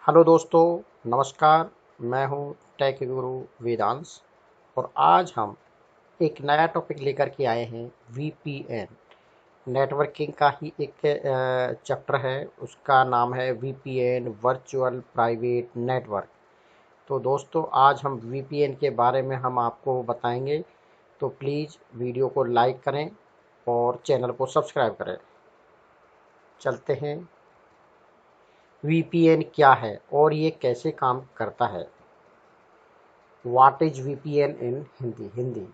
Hello दोस्तों, नमस्कार। मैं हूं टेक गुरु वेदांश और आज हम एक नया टॉपिक लेकर के आए हैं। वीपीएन नेटवर्किंग का ही एक चैप्टर है। उसका नाम है वीपीएन वर्चुअल प्राइवेट नेटवर्क। तो दोस्तों, आज हम वीपीएन के बारे में हम आपको बताएंगे। तो प्लीज़ वीडियो को लाइक करें और चैनल को सब्सक्राइब करें। चलते हैं, वीपीएन क्या है और ये कैसे काम करता है। व्हाट इज वीपीएन इन हिंदी।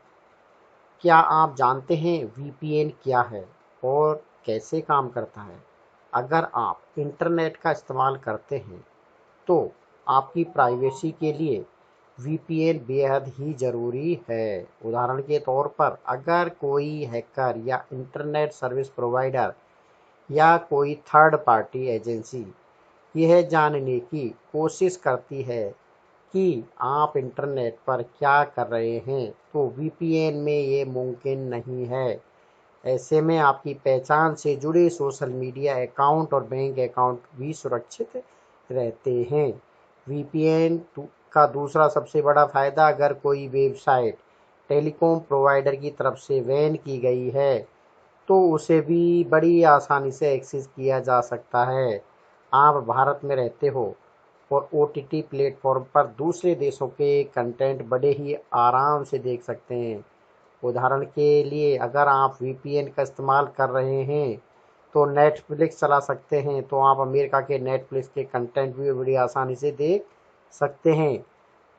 क्या आप जानते हैं वीपीएन क्या है और कैसे काम करता है? अगर आप इंटरनेट का इस्तेमाल करते हैं तो आपकी प्राइवेसी के लिए वीपीएन बेहद ही ज़रूरी है। उदाहरण के तौर पर, अगर कोई हैकर या इंटरनेट सर्विस प्रोवाइडर या कोई थर्ड पार्टी एजेंसी यह जानने की कोशिश करती है कि आप इंटरनेट पर क्या कर रहे हैं, तो वीपीएन में ये मुमकिन नहीं है। ऐसे में आपकी पहचान से जुड़े सोशल मीडिया अकाउंट और बैंक अकाउंट भी सुरक्षित रहते हैं। वीपीएन का दूसरा सबसे बड़ा फ़ायदा, अगर कोई वेबसाइट टेलीकॉम प्रोवाइडर की तरफ से बैन की गई है तो उसे भी बड़ी आसानी से एक्सेस किया जा सकता है। आप भारत में रहते हो और ओटीटी प्लेटफॉर्म पर दूसरे देशों के कंटेंट बड़े ही आराम से देख सकते हैं। उदाहरण के लिए, अगर आप वीपीएन का इस्तेमाल कर रहे हैं तो नेटफ्लिक्स चला सकते हैं, तो आप अमेरिका के नेटफ्लिक्स के कंटेंट भी बड़ी आसानी से देख सकते हैं।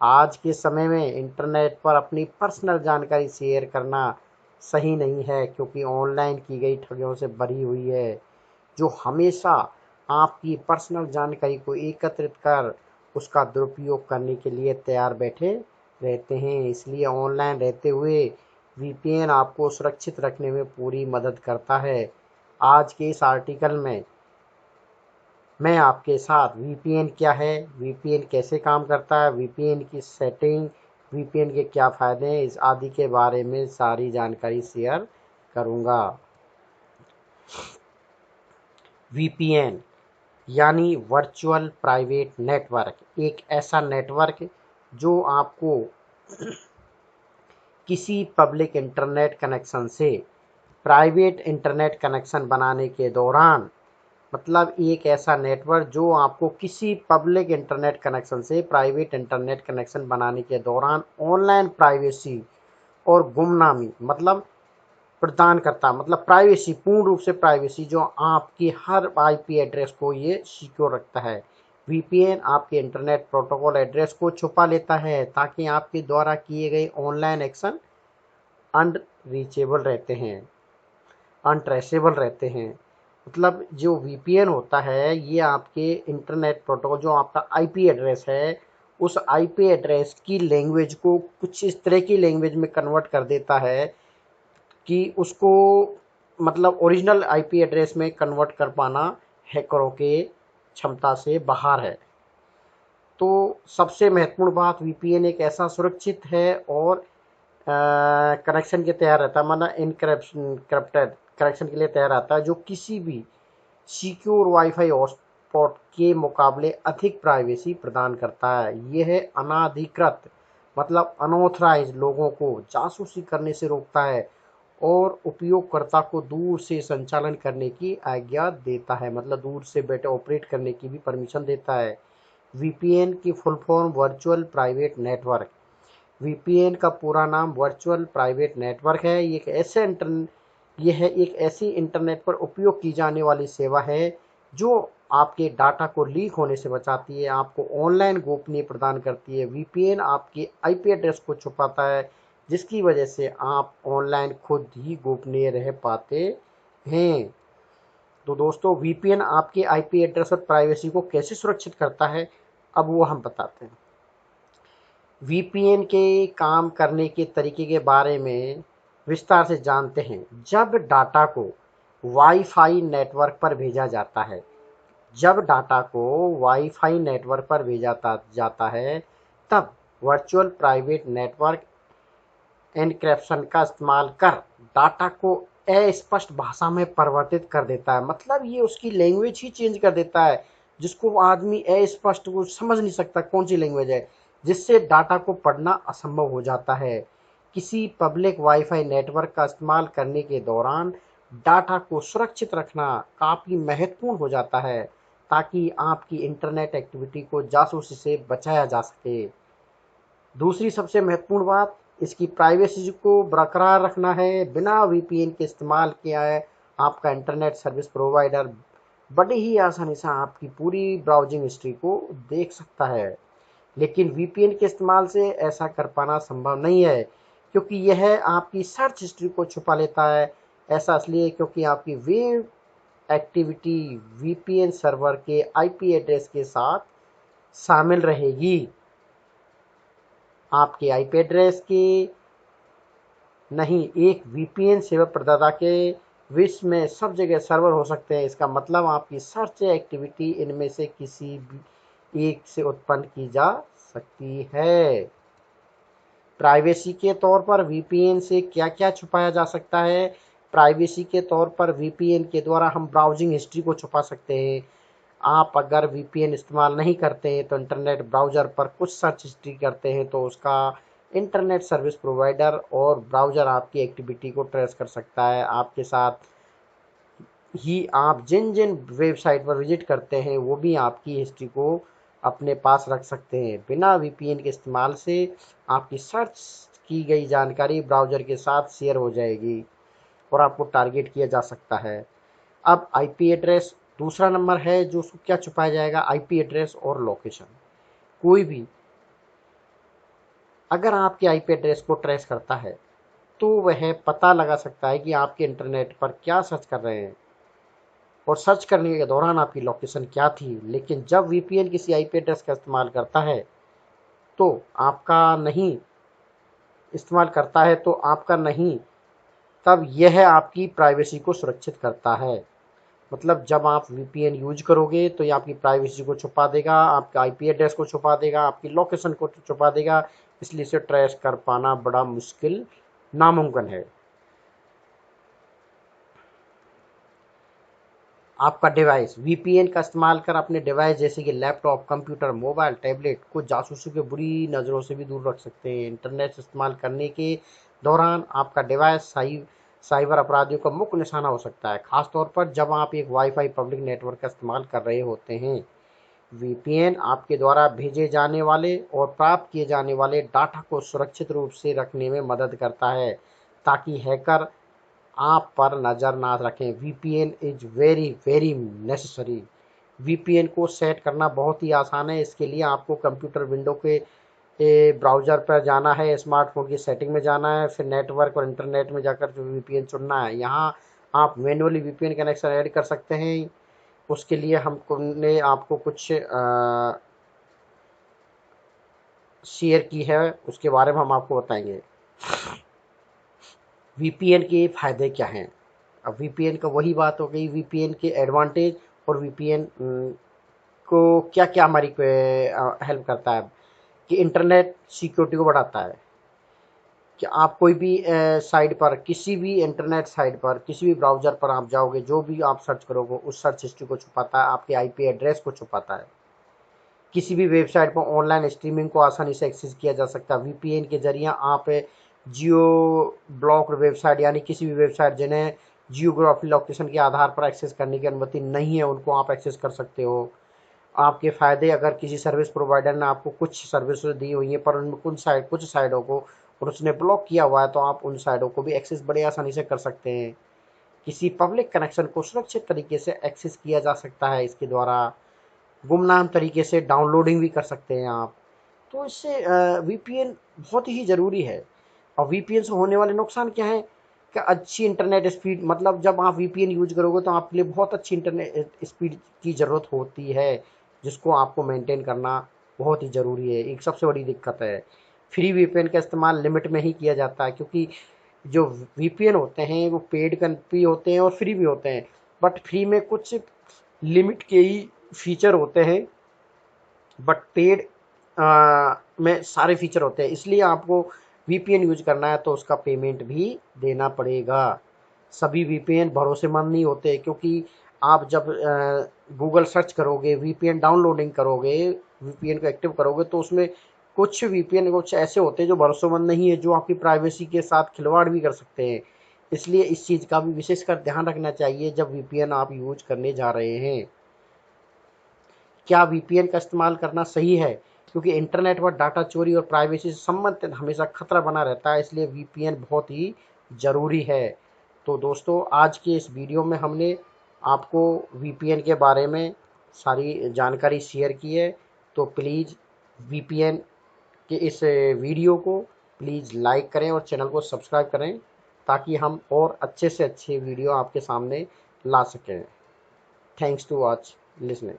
आज के समय में इंटरनेट पर अपनी पर्सनल जानकारी शेयर करना सही नहीं है, क्योंकि ऑनलाइन की गई ठगियों से भरी हुई है, जो हमेशा आपकी पर्सनल जानकारी को एकत्रित कर उसका दुरुपयोग करने के लिए तैयार बैठे रहते हैं। इसलिए ऑनलाइन रहते हुए वीपीएन आपको सुरक्षित रखने में पूरी मदद करता है। आज के इस आर्टिकल में मैं आपके साथ वीपीएन क्या है, वीपीएन कैसे काम करता है, वीपीएन की सेटिंग, वीपीएन के क्या फ़ायदे हैं, इस आदि के बारे में सारी जानकारी शेयर करूंगा। वीपीएन यानी वर्चुअल प्राइवेट नेटवर्क, एक ऐसा नेटवर्क जो आपको किसी पब्लिक इंटरनेट कनेक्शन से प्राइवेट इंटरनेट कनेक्शन बनाने के दौरान, मतलब एक ऐसा नेटवर्क जो आपको किसी पब्लिक इंटरनेट कनेक्शन से प्राइवेट इंटरनेट कनेक्शन बनाने के दौरान ऑनलाइन प्राइवेसी और गुमनामी मतलब प्रदान करता, मतलब प्राइवेसी, पूर्ण रूप से प्राइवेसी, जो आपकी हर आईपी एड्रेस को ये सिक्योर रखता है। वीपीएन आपके इंटरनेट प्रोटोकॉल एड्रेस को छुपा लेता है ताकि आपके द्वारा किए गए ऑनलाइन एक्शन अनरीचेबल रहते हैं, अनट्रेसेबल रहते हैं। मतलब जो वीपीएन होता है, ये आपके इंटरनेट प्रोटोकॉल, जो आपका आईपी एड्रेस है, उस आईपी एड्रेस की लैंग्वेज को कुछ इस तरह की लैंग्वेज में कन्वर्ट कर देता है कि उसको, मतलब ओरिजिनल आईपी एड्रेस में कन्वर्ट कर पाना हैकरों के क्षमता से बाहर है। तो सबसे महत्वपूर्ण बात, वीपीएन एक ऐसा सुरक्षित है और कनेक्शन के तैयार रहता है, मतलब इनक्रप्टेड कनेक्शन के लिए तैयार रहता है, जो किसी भी सिक्योर वाईफाई हॉटस्पॉट के मुकाबले अधिक प्राइवेसी प्रदान करता है। यह अनाधिकृत, मतलब अनऑथराइज लोगों को जासूसी करने से रोकता है और उपयोगकर्ता को दूर से संचालन करने की आज्ञा देता है, मतलब दूर से बैठे ऑपरेट करने की भी परमिशन देता है। वीपीएन की full form virtual private network. VPN का पूरा नाम वर्चुअल प्राइवेट नेटवर्क है। यह एक ऐसी इंटरनेट पर उपयोग की जाने वाली सेवा है जो आपके डाटा को लीक होने से बचाती है, आपको ऑनलाइन गोपनीय प्रदान करती है। वीपीएन आपके आईपी एड्रेस को छुपाता है, जिसकी वजह से आप ऑनलाइन खुद ही गोपनीय रह पाते हैं। तो दोस्तों, वीपीएन आपके आईपी एड्रेस और प्राइवेसी को कैसे सुरक्षित करता है, अब वो हम बताते हैं। वीपीएन के काम करने के तरीके के बारे में विस्तार से जानते हैं। जब डाटा को वाईफाई नेटवर्क पर भेजा जाता है, जब डाटा को वाईफाई नेटवर्क पर भेजा जाता है, तब वर्चुअल प्राइवेट नेटवर्क एन्क्रिप्शन का इस्तेमाल कर डाटा को अस्पष्ट भाषा में परिवर्तित कर देता है। मतलब ये उसकी लैंग्वेज ही चेंज कर देता है, जिसको आदमी अस्पष्ट को समझ नहीं सकता कौन सी लैंग्वेज है, जिससे डाटा को पढ़ना असंभव हो जाता है। किसी पब्लिक वाईफाई नेटवर्क का इस्तेमाल करने के दौरान डाटा को सुरक्षित रखना काफ़ी महत्वपूर्ण हो जाता है, ताकि आपकी इंटरनेट एक्टिविटी को जासूसी से बचाया जा सके। दूसरी सबसे महत्वपूर्ण बात इसकी प्राइवेसी को बरकरार रखना है। बिना वीपीएन के इस्तेमाल किया है आपका इंटरनेट सर्विस प्रोवाइडर बड़ी ही आसानी से आपकी पूरी ब्राउजिंग हिस्ट्री को देख सकता है। लेकिन वीपीएन के इस्तेमाल से ऐसा कर पाना संभव नहीं है, क्योंकि यह आपकी सर्च हिस्ट्री को छुपा लेता है। ऐसा इसलिए क्योंकि आपकी वेब एक्टिविटी वीपीएन सर्वर के आईपी एड्रेस के साथ शामिल रहेगी। आपके आईपी एड्रेस के नहीं, एक वीपीएन सेवा प्रदाता के विश्व में सब जगह सर्वर हो सकते हैं। इसका मतलब आपकी सर्च एक्टिविटी इनमें से किसी भी एक से उत्पन्न की जा सकती है। प्राइवेसी के तौर पर वीपीएन से क्या क्या छुपाया जा सकता है? प्राइवेसी के तौर पर वीपीएन के द्वारा हम ब्राउजिंग हिस्ट्री को छुपा सकते हैं। आप अगर वीपीएन इस्तेमाल नहीं करते हैं तो इंटरनेट ब्राउज़र पर कुछ सर्च हिस्ट्री करते हैं तो उसका इंटरनेट सर्विस प्रोवाइडर और ब्राउज़र आपकी एक्टिविटी को ट्रेस कर सकता है। आपके साथ ही आप जिन जिन वेबसाइट पर विजिट करते हैं वो भी आपकी हिस्ट्री को अपने पास रख सकते हैं। बिना वीपीएन के इस्तेमाल से आपकी सर्च की गई जानकारी ब्राउज़र के साथ शेयर हो जाएगी और आपको टारगेट किया जा सकता है। अब आईपी एड्रेस दूसरा नंबर है जो क्या छुपाया जाएगा, आईपी एड्रेस और लोकेशन। कोई भी अगर आपके आईपी एड्रेस को ट्रेस करता है तो वह पता लगा सकता है कि आपके इंटरनेट पर क्या सर्च कर रहे हैं और सर्च करने के दौरान आपकी लोकेशन क्या थी। लेकिन जब वीपीएन किसी आईपी एड्रेस का इस्तेमाल करता है तो आपका नहीं इस्तेमाल करता है तो आपका नहीं, तब यह आपकी प्राइवेसी को सुरक्षित करता है। मतलब जब आप वीपीएन यूज करोगे तो ये आपकी प्राइवेसी को छुपा देगा, आपके आईपी एड्रेस को छुपा देगा, आपकी लोकेशन को छुपा देगा। इसलिए इसे ट्रेस कर पाना बड़ा मुश्किल नामुमकिन है। आपका डिवाइस वीपीएन का इस्तेमाल कर अपने डिवाइस जैसे कि लैपटॉप, कंप्यूटर, मोबाइल, टैबलेट को जासूसों के बुरी नज़रों से भी दूर रख सकते हैं। इंटरनेट इस्तेमाल करने के दौरान आपका डिवाइस साइबर अपराधियों का मुख्य निशाना हो सकता है, खासतौर पर जब आप एक वाईफाई पब्लिक नेटवर्क का इस्तेमाल कर रहे होते हैं। वीपीएन आपके द्वारा भेजे जाने वाले और प्राप्त किए जाने वाले डाटा को सुरक्षित रूप से रखने में मदद करता है, ताकि हैकर आप पर नज़र ना रखें। VPN is very very necessary. VPN को सेट करना बहुत ही आसान है। इसके लिए आपको कंप्यूटर विंडो के ब्राउज़र पर जाना है, स्मार्टफोन की सेटिंग में जाना है, फिर नेटवर्क और इंटरनेट में जाकर जो वीपीएन चुनना है। यहाँ आप मैनुअली वीपीएन कनेक्शन ऐड कर सकते हैं। उसके लिए हमने आपको कुछ शेयर की है, उसके बारे में हम आपको बताएंगे। वीपीएन के फ़ायदे क्या हैं? अब वीपीएन का वही बात हो गई, वीपीएन के एडवांटेज और वीपीएन को क्या क्या हमारी हेल्प करता है कि इंटरनेट सिक्योरिटी को बढ़ाता है। कि आप कोई भी साइट पर, किसी भी इंटरनेट साइट पर, किसी भी ब्राउज़र पर आप जाओगे, जो भी आप सर्च करोगे उस सर्च हिस्ट्री को छुपाता है, आपके आईपी एड्रेस को छुपाता है। किसी भी वेबसाइट पर ऑनलाइन स्ट्रीमिंग को आसानी से एक्सेस किया जा सकता है। वीपीएन के जरिए आप जियो ब्लॉक वेबसाइट यानी किसी भी वेबसाइट जिन्हें जियोग्राफी लोकेशन के आधार पर एक्सेस करने की अनुमति नहीं है उनको आप एक्सेस कर सकते हो। आपके फ़ायदे, अगर किसी सर्विस प्रोवाइडर ने आपको कुछ सर्विस दी हुई है पर उनमें कुछ साइटों को और उसने ब्लॉक किया हुआ है तो आप उन साइटों को भी एक्सेस बड़े आसानी से कर सकते हैं। किसी पब्लिक कनेक्शन को सुरक्षित तरीके से एक्सेस किया जा सकता है इसके द्वारा। गुमनाम तरीके से डाउनलोडिंग भी कर सकते हैं आप। तो इससे वीपीएन बहुत ही ज़रूरी है। और वीपीएन से होने वाले नुकसान क्या हैं कि अच्छी इंटरनेट स्पीड, मतलब जब आप वीपीएन यूज करोगे तो आपके लिए बहुत अच्छी इंटरनेट स्पीड की ज़रूरत होती है, जिसको आपको मेंटेन करना बहुत ही ज़रूरी है। एक सबसे बड़ी दिक्कत है फ्री वीपीएन का इस्तेमाल लिमिट में ही किया जाता है, क्योंकि जो वीपीएन होते हैं वो पेड भी होते हैं और फ्री भी होते हैं, बट फ्री में कुछ लिमिट के ही फीचर होते हैं, बट पेड में सारे फीचर होते हैं। इसलिए आपको वीपीएन यूज करना है तो उसका पेमेंट भी देना पड़ेगा। सभी वीपीएन भरोसेमंद नहीं होते, क्योंकि आप जब गूगल सर्च करोगे, वीपीएन डाउनलोडिंग करोगे, वीपीएन को एक्टिव करोगे, तो उसमें कुछ वीपीएन कुछ ऐसे होते हैं जो भरोसेमंद नहीं है, जो आपकी प्राइवेसी के साथ खिलवाड़ भी कर सकते हैं। इसलिए इस चीज़ का भी विशेषकर ध्यान रखना चाहिए जब वीपीएन आप यूज करने जा रहे हैं। क्या वीपीएन का इस्तेमाल करना सही है? क्योंकि इंटरनेट पर डाटा चोरी और प्राइवेसी से संबंधित हमेशा खतरा बना रहता है, इसलिए वीपीएन बहुत ही ज़रूरी है। तो दोस्तों, आज के इस वीडियो में हमने आपको वीपीएन के बारे में सारी जानकारी शेयर की है। तो प्लीज़ वीपीएन के इस वीडियो को प्लीज़ लाइक करें और चैनल को सब्सक्राइब करें, ताकि हम और अच्छे से अच्छे वीडियो आपके सामने ला सकें। Thanks to watch listening.